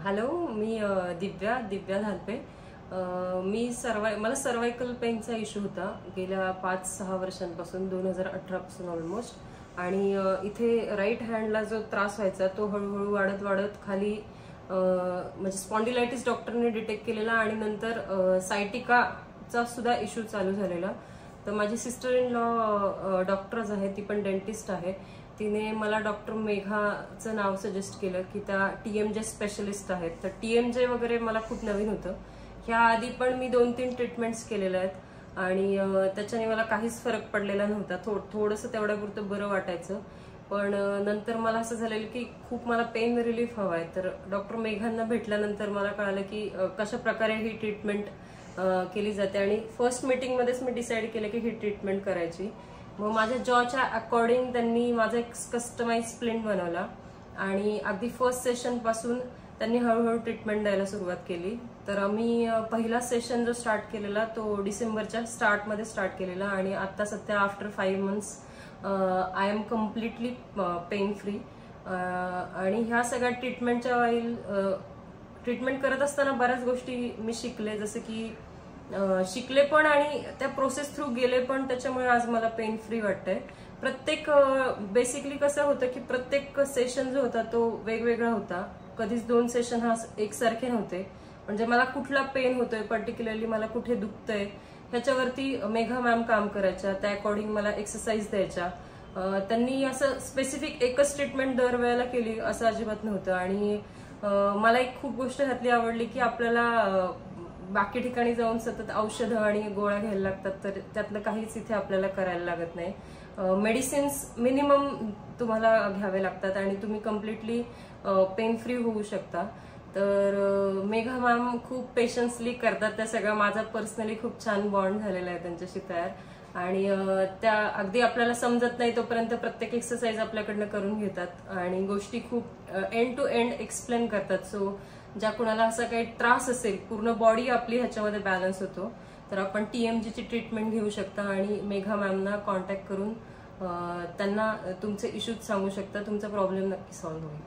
Hello, मी दिव्या धालपे. मला cervical पेनचा issue होता गेल्या 5-6 वर्षांपासून, 2018 पासून ऑलमोस्ट. आणि इथे राईट हँडला जो त्रास व्हायचा तो हळूहळू वाढत खाली म्हणजे स्पॉन्डिलायटिस डॉक्टरने डिटेक्ट केलेला आणि नंतर सायटिकाचा सुद्धा इश्यू चालू झालेला. तर माझी सिस्टर इन लॉ डॉक्टरच आहे, ती पण डेंटिस्ट आहे. तिने मला डॉक्टर मेघाचं नाव सजेस्ट केलं की त्या TMJ स्पेशलिस्ट आहेत. तर TMJ वगैरे मला खूप नवीन होतं. ह्या आधी पण मी 2-3 ट्रीटमेंट्स केलेल्या आहेत आणि त्याच्याने मला काहीच फरक पडलेला नव्हता. थोडंसं तेवढ्यापुरतं बरं वाटायचं, पण नंतर मला असं झालेलं की खूप मला पेन रिलीफ हवा आहे. तर डॉक्टर मेघांना भेटल्यानंतर मला कळालं की कशा प्रकारे ही ट्रीटमेंट केली जाते आणि फर्स्ट मीटिंगमध्येच मी डिसाईड केलं की ही ट्रीटमेंट करायची. मग माझ्या जॉच्या अकॉर्डिंग त्यांनी माझा एक कस्टमाइज स्प्लिंट बनवला आणि अगदी फर्स्ट सेशन पासून त्यांनी हळूहळू ट्रीटमेंट द्यायला सुरुवात केली. तर आम्ही पहिला सेशन जो स्टार्ट केलेला तो डिसेंबरच्या स्टार्टमध्ये स्टार्ट केलेला आणि आता सध्या after 5 months I am completely pain free. आणि ह्या सगळ्या ट्रीटमेंटच्या वाईल ट्रीटमेंट करत असताना बऱ्याच गोष्टी मी शिकले, जसं की शिकले पण आणि त्या प्रोसेस थ्रू गेले पण, त्याच्यामुळे आज मला पेन फ्री वाटतंय. प्रत्येक बेसिकली कसं होतं की प्रत्येक सेशन जो होता तो वेगवेगळा होता. कधीच 2 सेशन हा एकसारखे नव्हते. म्हणजे मला कुठला पेन होतोय, पर्टिक्युलरली मला कुठे दुखतंय ह्याच्यावरती मेघा मॅम काम करायच्या, त्या अकॉर्डिंग मला एक्सरसाइज द्यायच्या. त्यांनी असं स्पेसिफिक एकच ट्रीटमेंट दरवेळेला केली असं अजिबात नव्हतं. आणि मला एक खूप गोष्ट ह्यातली आवडली की आपल्याला बाकी ठिकाणी जाऊन सतत औषधं आणि गोळ्या घ्यायला लागतात, तर त्यातलं काहीच इथे आपल्याला करायला लागत नाही. मेडिसिन्स मिनिमम तुम्हाला घ्यावे लागतात आणि तुम्ही कम्प्लिटली पेन फ्री होऊ शकता. तर मेघा मॅम खूप पेशन्सली करतात त्या सगळ्या. माझा पर्सनली खूप छान बॉन्ड झालेला आहे त्यांच्याशी तयार. आणि त्या अगदी आपल्याला समजत नाही तोपर्यंत प्रत्येक एक्सरसाइज आपल्याकडनं करून घेतात आणि गोष्टी खूप एंड टू एंड एक्सप्लेन करतात. सो ज्या कुणाला असा काही त्रास असेल, पूर्ण बॉडी आपली ह्याच्यामध्ये बॅलन्स होतो, तर आपण TMJ ची ट्रीटमेंट घेऊ शकता आणि मेघा मॅमना कॉन्टॅक्ट करून त्यांना तुमचे इश्यूज सांगू शकता. तुमचा प्रॉब्लेम नक्की सॉल्व्ह होईल.